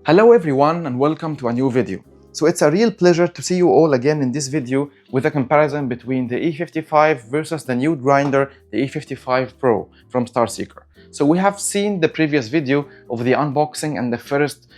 Hello everyone and welcome to a new video. So it's a real pleasure to see you all again in this video with a comparison between the E55 versus the new grinder, the E55 Pro from Starseeker. So we have seen the previous video of the unboxing and the first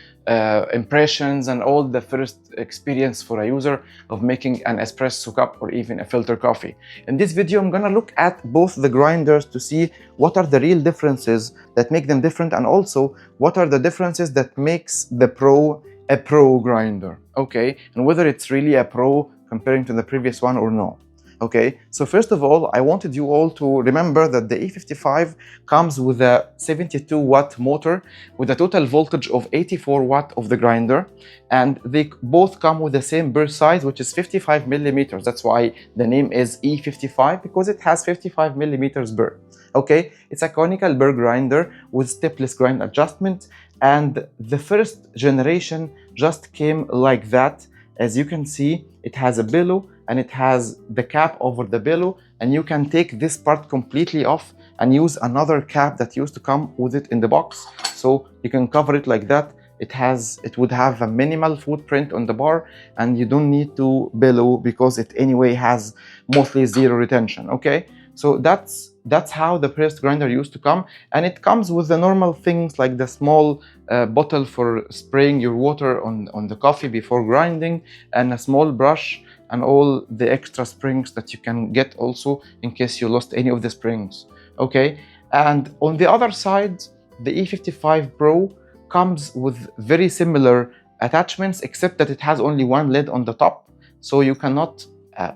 impressions and all the first experience for a user of making an espresso cup or even a filter coffee. In this video, I'm gonna look at both the grinders to see what are the real differences that make them different, and also what are the differences that makes the Pro a Pro grinder, okay? And whether it's really a Pro comparing to the previous one or no. Okay, so first of all, I wanted you all to remember that the E55 comes with a 72 watt motor with a total voltage of 84 watt of the grinder, and they both come with the same burr size, which is 55 millimeters. That's why the name is E55, because it has 55 millimeters burr. Okay, it's a conical burr grinder with stepless grind adjustment, and the first generation just came like that. As you can see, it has a bellow and it has the cap over the bellow, and you can take this part completely off and use another cap that used to come with it in the box. So you can cover it like that. It would have a minimal footprint on the bar, and you don't need to bellow because it anyway has mostly zero retention. Okay, so that's how the pressed grinder used to come, and it comes with the normal things like the small bottle for spraying your water on the coffee before grinding, and a small brush, and all the extra springs that you can get also in case you lost any of the springs. Okay, and on the other side, the E55 Pro comes with very similar attachments, except that it has only one lid on the top, so you cannot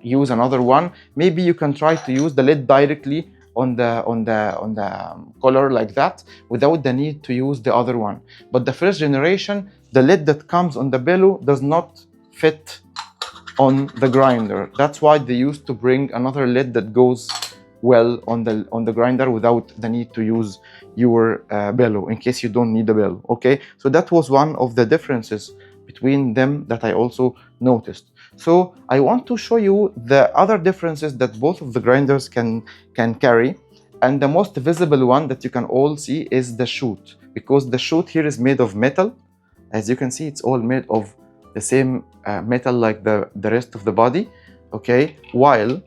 use another one. Maybe you can try to use the lid directly on the collar like that without the need to use the other one. But the first generation, the lid that comes on the bellow does not fit on the grinder. That's why they used to bring another lid that goes well on the grinder without the need to use your bellow, in case you don't need the bellow. Okay, so that was one of the differences between them that I also noticed. So I want to show you the other differences that both of the grinders can carry, and the most visible one that you can all see is the chute, because the chute here is made of metal. As you can see, it's all made of the same metal like the rest of the body. Okay, while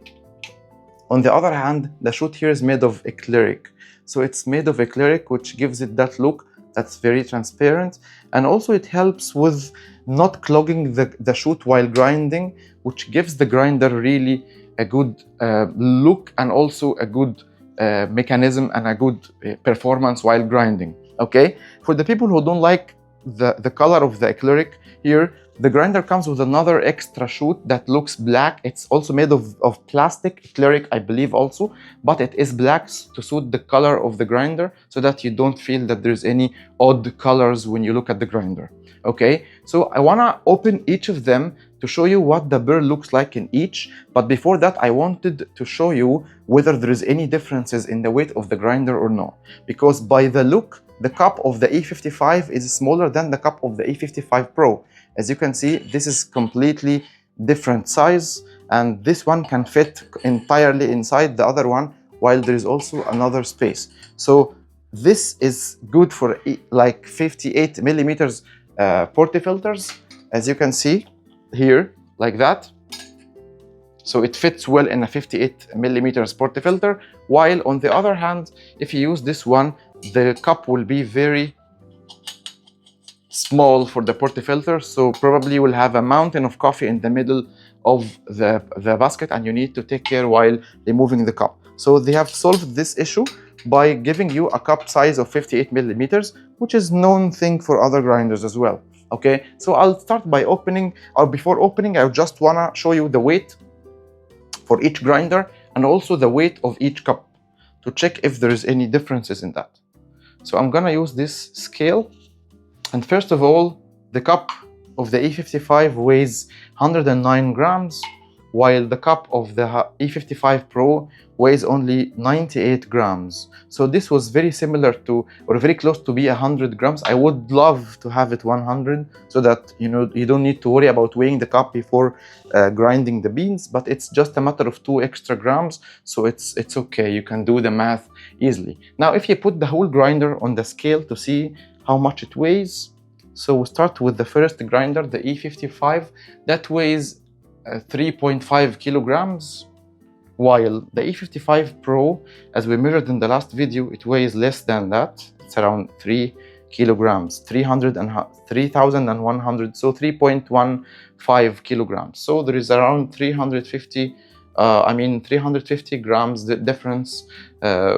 on the other hand, the chute here is made of acrylic. So it's made of acrylic, which gives it that look that's very transparent, and also it helps with not clogging the chute while grinding, which gives the grinder really a good look, and also a good mechanism and a good performance while grinding. Okay, for the people who don't like the color of the acrylic here, the grinder comes with another extra chute that looks black. It's also made of plastic, acrylic I believe also, but it is black to suit the color of the grinder, so that you don't feel that there's any odd colors when you look at the grinder. Okay, so I wanna open each of them to show you what the burr looks like in each, but before that I wanted to show you whether there is any differences in the weight of the grinder or no, because by the look, the cup of the E55 is smaller than the cup of the E55 Pro. As you can see, this is completely different size, and this one can fit entirely inside the other one, while there is also another space. So this is good for like 58 millimeters portafilters, as you can see here, like that. So it fits well in a 58 millimeters portafilter, while on the other hand, if you use this one, the cup will be very small for the portafilter, so probably you will have a mountain of coffee in the middle of the basket, and you need to take care while removing the cup. So they have solved this issue by giving you a cup size of 58 millimeters, which is known thing for other grinders as well. Okay, so I'll start by opening, or before opening, I just wanna show you the weight for each grinder and also the weight of each cup to check if there is any differences in that. So I'm gonna use this scale, and first of all, the cup of the E55 weighs 109 grams, while the cup of the E55 Pro weighs only 98 grams. So this was very similar to, or very close to be 100 grams. I would love to have it 100, so that you don't need to worry about weighing the cup before grinding the beans, but it's just a matter of 2 extra grams, so it's okay. You can do the math easily. Now, if you put the whole grinder on the scale to see how much it weighs, So we start with the first grinder, the E55, that weighs 3.5 kilograms, while the E55 Pro, as we measured in the last video, it weighs less than that. It's around 3 kilograms, 3,100, so 3.15 kilograms. So there is around 350 grams the difference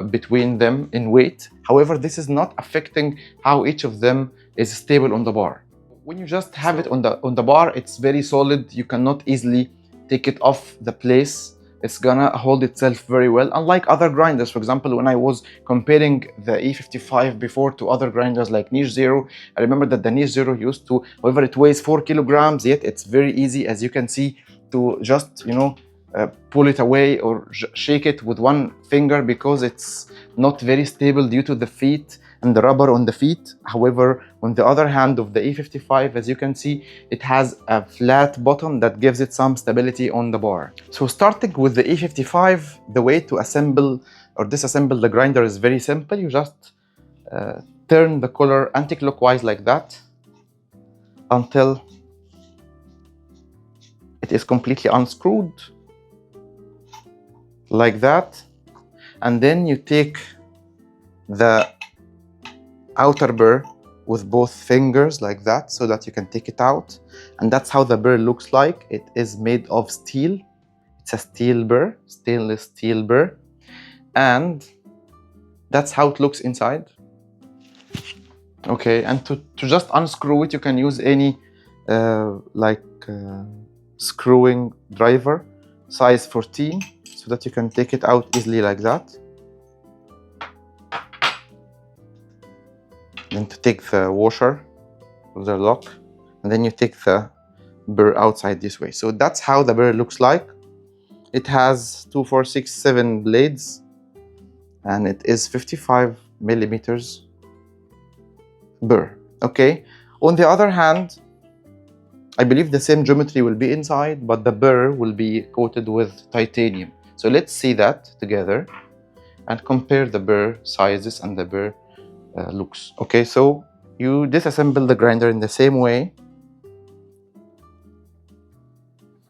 between them in weight. However, this is not affecting how each of them is stable on the bar. When you just have it on the bar, it's very solid. You cannot easily take it off the place. It's gonna hold itself very well, unlike other grinders. For example, when I was comparing the E55 before to other grinders like Niche Zero, I remember that the Niche Zero used to, however, it weighs 4 kilograms, yet it's very easy, as you can see, to just, pull it away or shake it with one finger, because it's not very stable due to the feet and the rubber on the feet. However, on the other hand of the E55, as you can see, it has a flat bottom that gives it some stability on the bar. So starting with the E55, the way to assemble or disassemble the grinder is very simple. You just turn the collar anti-clockwise like that until it is completely unscrewed, like that. And then you take the outer burr with both fingers like that, so that you can take it out. And that's how the burr looks like. It is made of steel. It's a steel burr, stainless steel burr. And that's how it looks inside. Okay, and to just unscrew it, you can use any screwing driver, size 14, so that you can take it out easily like that. Then to take the washer of the lock, and then you take the burr outside this way. So that's how the burr looks like. It has 2, 4, 6, 7 blades, and it is 55 millimeters burr. Okay. On the other hand, I believe the same geometry will be inside, but the burr will be coated with titanium. So let's see that together and compare the burr sizes and the burr looks. Okay, so you disassemble the grinder in the same way.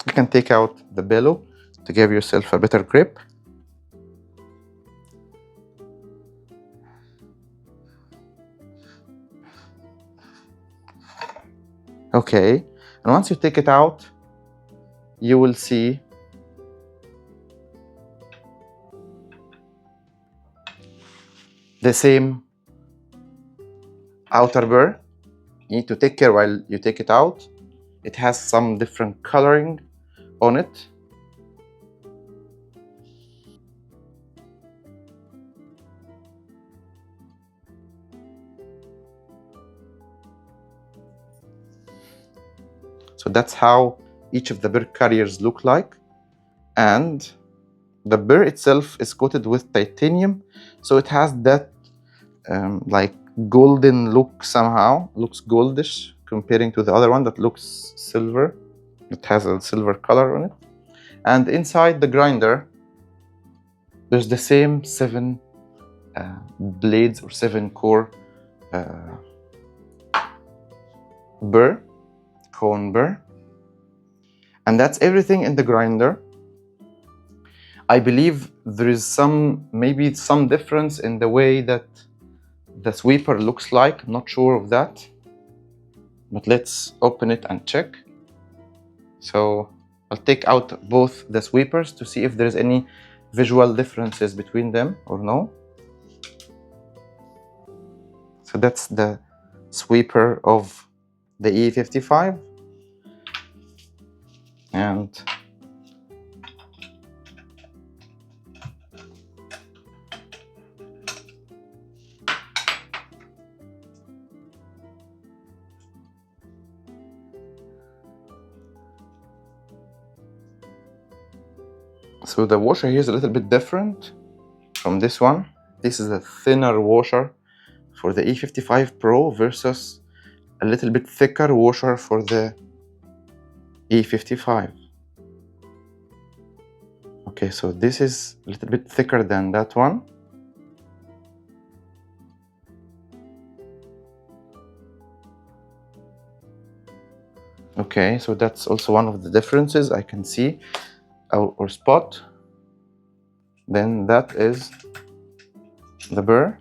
You can take out the bellow to give yourself a better grip. Okay, and once you take it out, you will see the same outer burr. You need to take care while you take it out. It has some different coloring on it. So that's how each of the burr carriers look like. And the burr itself is coated with titanium, so it has that like golden look somehow. Looks goldish comparing to the other one that looks silver. It has a silver color on it. And inside the grinder, there's the same 7 blades or 7 core burr, cone burr. And that's everything in the grinder. I believe there is maybe some difference in the way that the sweeper looks like. I'm not sure of that, but let's open it and check. So I'll take out both the sweepers to see if there's any visual differences between them or no. So that's the sweeper of the E55. And so the washer here is a little bit different from this one. This is a thinner washer for the E55 Pro versus a little bit thicker washer for the E55. Okay, so this is a little bit thicker than that one. Okay, so that's also one of the differences I can see or spot. Then that is the burr.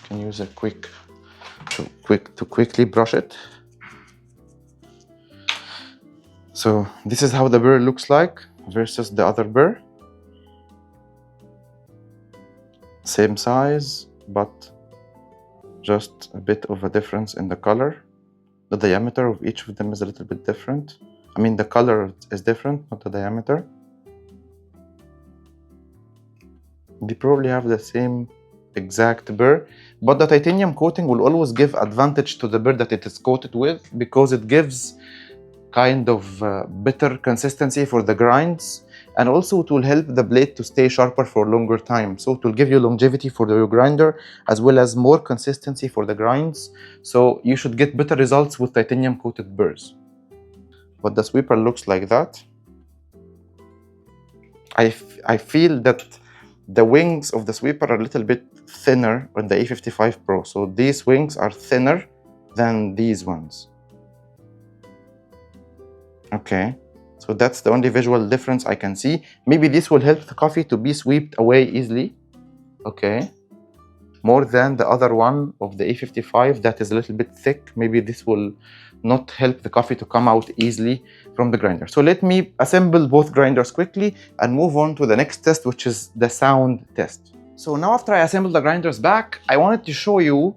Can use a to quickly brush it. So this is how the burr looks like versus the other burr. Same size, but just a bit of a difference in the color. The diameter of each of them is a little bit different. I mean, the color is different, not the diameter. They probably have the same exact burr, but the titanium coating will always give advantage to the burr that it is coated with, because it gives kind of better consistency for the grinds, and also it will help the blade to stay sharper for longer time. So it will give you longevity for your grinder as well as more consistency for the grinds. So you should get better results with titanium coated burrs. But the sweeper looks like that. I feel that the wings of the sweeper are a little bit thinner on the E55 Pro. So these wings are thinner than these ones. Okay, so that's the only visual difference I can see. Maybe this will help the coffee to be swept away easily. Okay, more than the other one of the E55 that is a little bit thick. Maybe this will not help the coffee to come out easily from the grinder. So let me assemble both grinders quickly and move on to the next test, which is the sound test. So now after I assembled the grinders back, I wanted to show you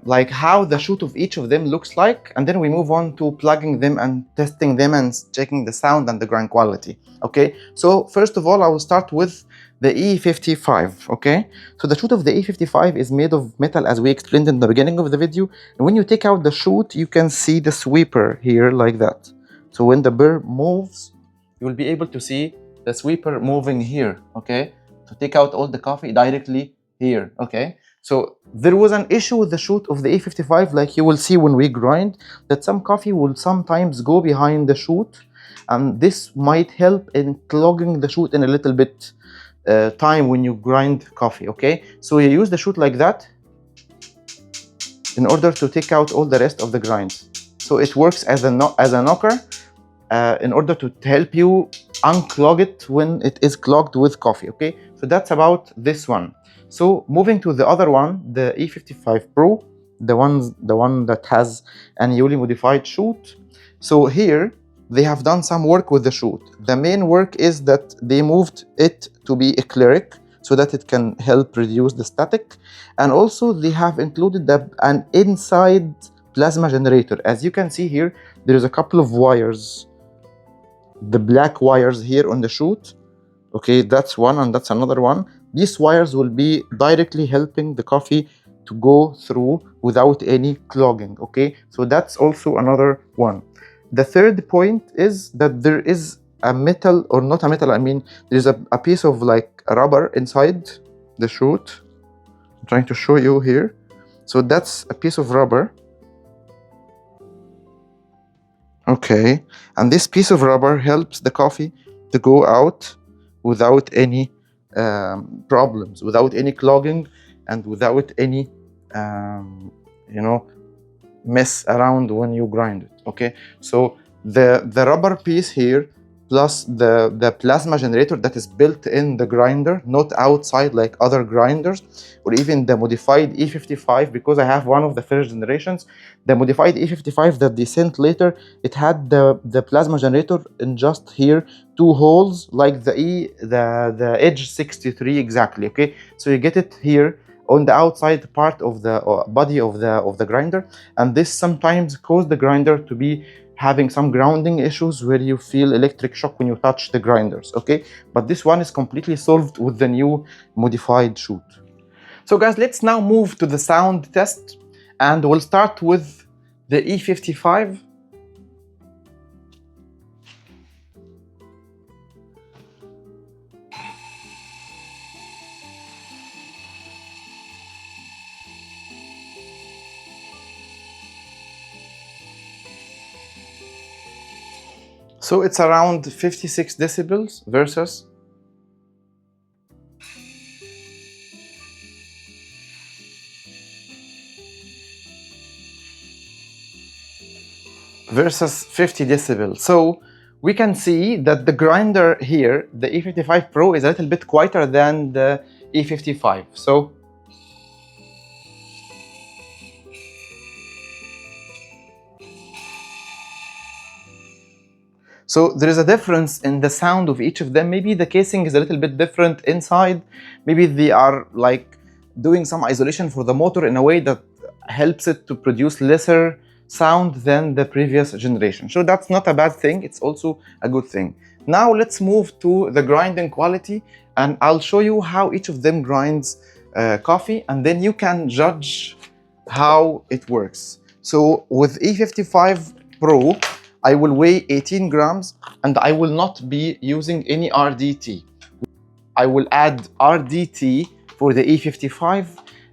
like how the chute of each of them looks like, and then we move on to plugging them and testing them and checking the sound and the grind quality. Okay, so first of all I will start with the E55. Okay, so the chute of the E55 is made of metal, as we explained in the beginning of the video, and when you take out the chute you can see the sweeper here like that. So when the burr moves you will be able to see the sweeper moving here, okay, to take out all the coffee directly here. Okay, so there was an issue with the chute of the E55, like you will see when we grind, that some coffee will sometimes go behind the chute, and this might help in clogging the chute in a little bit time when you grind coffee. Okay, so you use the chute like that in order to take out all the rest of the grinds. So it works as a knocker in order to help you unclog it when it is clogged with coffee. Okay, so that's about this one. So moving to the other one, the E55 Pro, the one that has a newly modified chute. So here they have done some work with the chute. The main work is that they moved it to be eclectic so that it can help reduce the static, and also they have included an inside plasma generator. As you can see here, there is a couple of wires, the black wires here on the chute. Okay, that's one and that's another one. These wires will be directly helping the coffee to go through without any clogging. Okay, so that's also another one. The third point is that there is a metal, or not a metal, I mean there's a piece of like rubber inside the chute. I'm trying to show you here. So that's a piece of rubber. Okay, and this piece of rubber helps the coffee to go out without any problems, without any clogging, and without any mess around when you grind it. Okay, so the rubber piece here plus the plasma generator that is built in the grinder, not outside like other grinders, or even the modified E55, because I have one of the first generations. The modified E55 that they sent later, it had the plasma generator in just here 2 holes like the Edge 63 exactly. Okay, so you get it here on the outside part of the body of the grinder, and this sometimes causes the grinder to be having some grounding issues where you feel electric shock when you touch the grinders. Okay, but this one is completely solved with the new modified chute. So guys, let's now move to the sound test, and we'll start with the E55. So it's around 56 decibels versus versus 50 decibels. So we can see that the grinder here, the E55 Pro, is a little bit quieter than the E55. So there is a difference in the sound of each of them. Maybe the casing is a little bit different inside. Maybe they are like doing some isolation for the motor in a way that helps it to produce lesser sound than the previous generation. So that's not a bad thing, it's also a good thing. Now let's move to the grinding quality, and I'll show you how each of them grinds coffee, and then you can judge how it works. So with E55 Pro, I will weigh 18 grams and I will not be using any RDT. I will add RDT for the E55,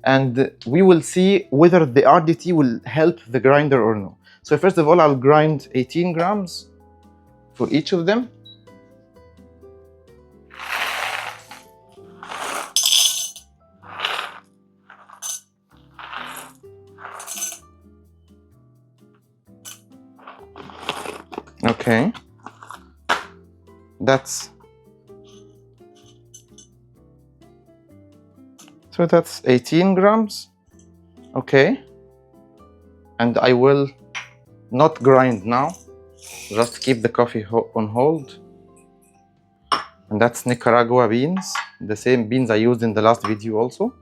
and we will see whether the RDT will help the grinder or no. So first of all, I'll grind 18 grams for each of them. Okay, that's 18 grams. Okay, and I will not grind now, just keep the coffee on hold. And that's Nicaragua beans, the same beans I used in the last video also.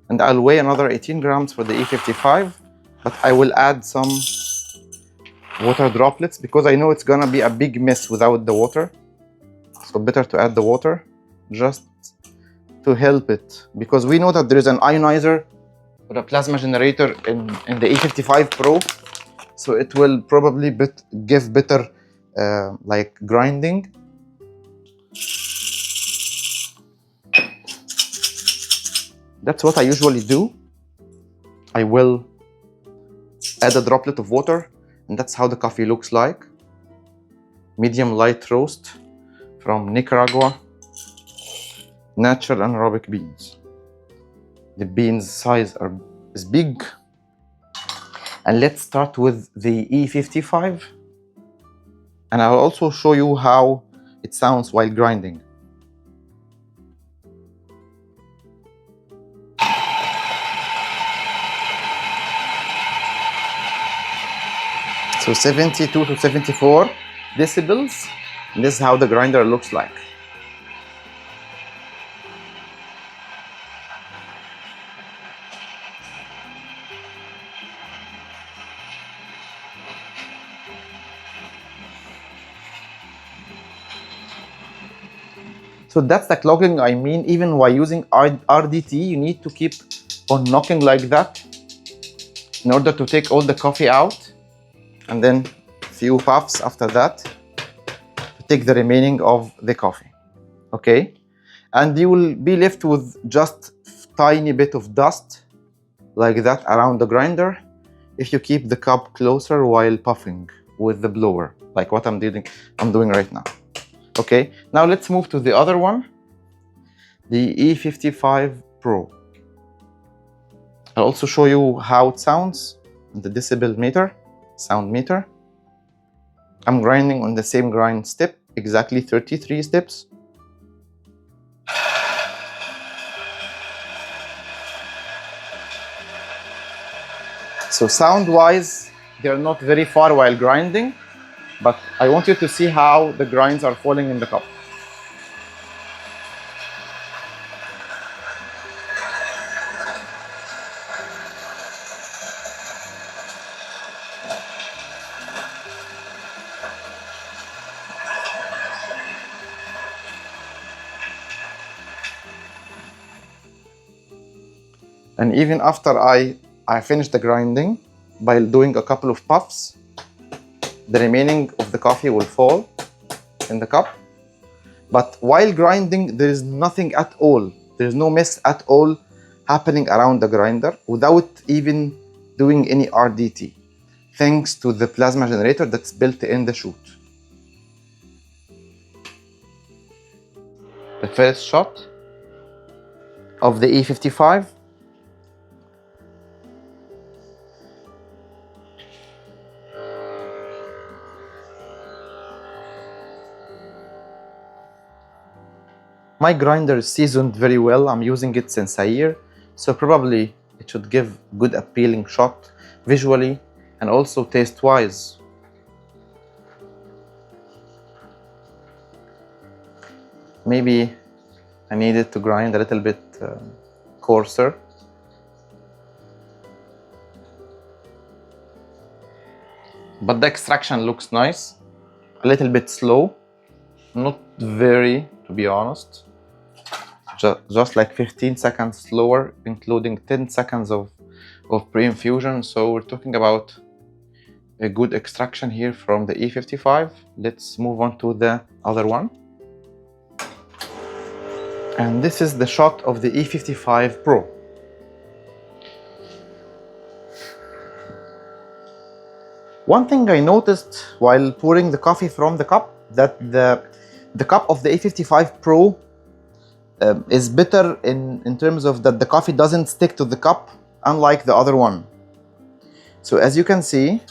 And I'll weigh another 18 grams for the E55, but I will add some water droplets because I know it's gonna be a big mess without the water. So better to add the water just to help it, because we know that there is an ionizer or a plasma generator in the E55 Pro, so it will probably give better like grinding. That's what I usually do. I will add a droplet of water, and that's how the coffee looks like. Medium light roast from Nicaragua, natural anaerobic beans. The beans size is big. And let's start with the E55. And I'll also show you how it sounds while grinding. So 72 to 74 decibels. This is how the grinder looks like. So that's the clogging I mean. Even while using RDT, you need to keep on knocking like that in order to take all the coffee out, and then a few puffs after that to take the remaining of the coffee. Okay, and you will be left with just tiny bit of dust like that around the grinder if you keep the cup closer while puffing with the blower, like what I'm doing right now. Okay, now let's move to the other one, the E55 Pro. I'll also show you how it sounds, the decibel meter, sound meter. I'm grinding on the same grind step, exactly 33 steps. So sound-wise, they're not very far while grinding, but I want you to see how the grinds are falling in the cup. And even after I finish the grinding, by doing a couple of puffs, the remaining of the coffee will fall in the cup. But while grinding, there is nothing at all. There is no mess at all happening around the grinder without even doing any RDT, thanks to the plasma generator that's built in the chute. The first shot of the E55. My grinder is seasoned very well. I'm using it since a year, so probably it should give good appealing shot visually and also taste wise. Maybe I needed to grind a little bit coarser. But the extraction looks nice, a little bit slow, not very, to be honest, just like 15 seconds slower, including 10 seconds of pre-infusion. So we're talking about a good extraction here from the E55. Let's move on to the other one. And this is the shot of the E55 Pro. One thing I noticed while pouring the coffee from the cup, that the cup of the E55 Pro is better in terms of that the coffee doesn't stick to the cup, unlike the other one. So as you can see,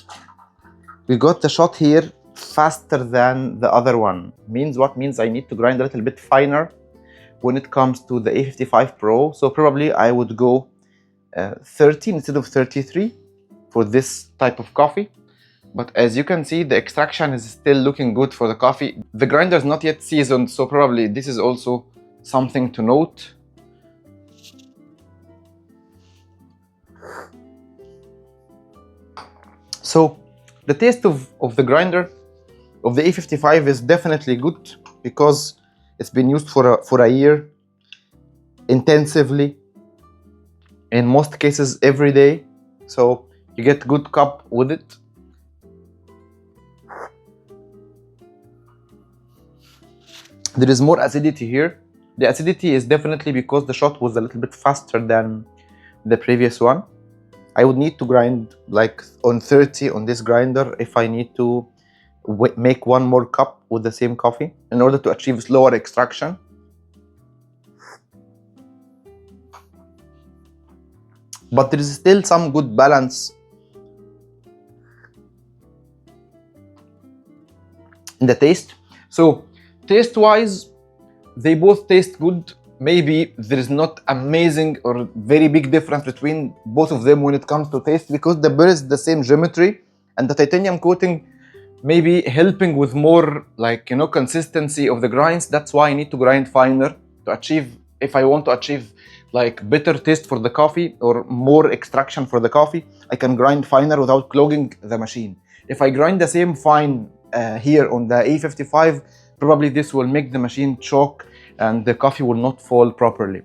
we got the shot here faster than the other one. What means I need to grind a little bit finer when it comes to the E55 Pro. So probably I would go 30 instead of 33 for this type of coffee. But as you can see, the extraction is still looking good for the coffee. The grinder is not yet seasoned, so probably this is also something to note. So the taste of the grinder of the E55 is definitely good because it's been used for a year intensively, in most cases every day. So you get good cup with it. There is more acidity here. The acidity is definitely because the shot was a little bit faster than the previous one. I would need to grind like on 30 on this grinder if I need to make one more cup with the same coffee in order to achieve slower extraction. But there is still some good balance in the taste. So taste-wise, they both taste good. Maybe there is not amazing or very big difference between both of them when it comes to taste, because the Burr is the same geometry and the titanium coating maybe helping with more consistency of the grinds. That's why I need to grind finer to achieve, if I want to achieve like better taste for the coffee or more extraction for the coffee, I can grind finer without clogging the machine. If I grind the same fine here on the E55, probably this will make the machine choke and the coffee will not fall properly.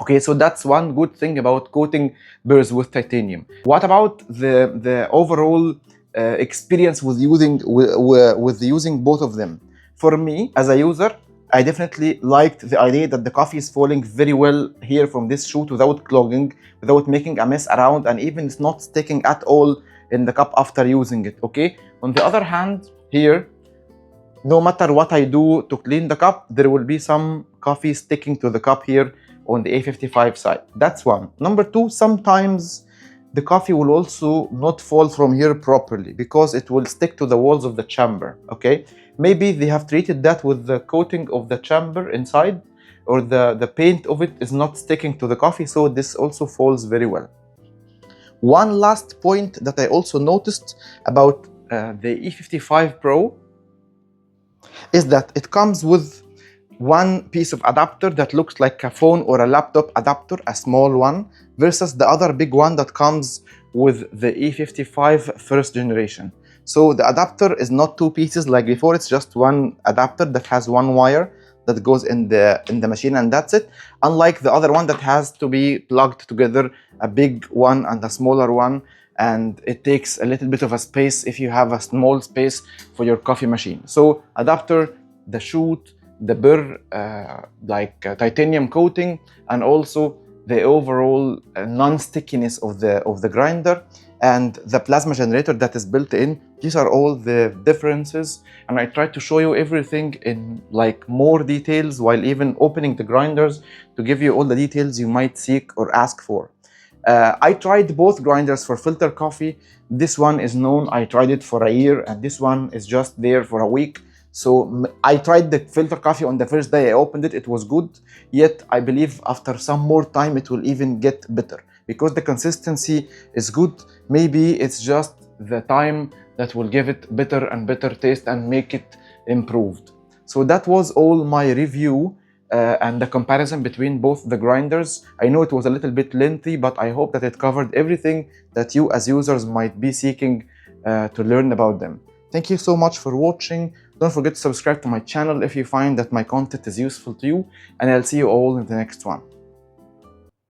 Okay, so that's one good thing about coating burrs with titanium. What about the overall experience with using both of them? For me, as a user, I definitely liked the idea that the coffee is falling very well here from this chute without clogging, without making a mess around, and even it's not sticking at all in the cup after using it. Okay, on the other hand, here, no matter what I do to clean the cup, there will be some coffee sticking to the cup here on the A55 side. That's one. Number two, sometimes the coffee will also not fall from here properly because it will stick to the walls of the chamber. Okay, maybe they have treated that with the coating of the chamber inside, or the paint of it is not sticking to the coffee, so this also falls very well. One last point that I also noticed about the E55 Pro is that it comes with one piece of adapter that looks like a phone or a laptop adapter, a small one, versus the other big one that comes with the E55 first generation. So the adapter is not two pieces like before, it's just one adapter that has one wire that goes in the machine, and that's it. Unlike the other one that has to be plugged together, a big one and a smaller one, and it takes a little bit of a space if you have a small space for your coffee machine. So adapter, the chute, the Burr titanium coating, and also the overall non-stickiness of the grinder, and the plasma generator that is built in. These are all the differences, and I tried to show you everything in more details while even opening the grinders to give you all the details you might seek or ask for. I tried both grinders for filter coffee. This one is known, I tried it for a year, and this one is just there for a week. So I tried the filter coffee on the first day I opened it, it was good, yet I believe after some more time it will even get better because the consistency is good. Maybe it's just the time that will give it better and better taste and make it improved. So that was all my review and the comparison between both the grinders. I know it was a little bit lengthy, but I hope that it covered everything that you as users might be seeking to learn about them. Thank you so much for watching. Don't forget to subscribe to my channel if you find that my content is useful to you, and I'll see you all in the next one.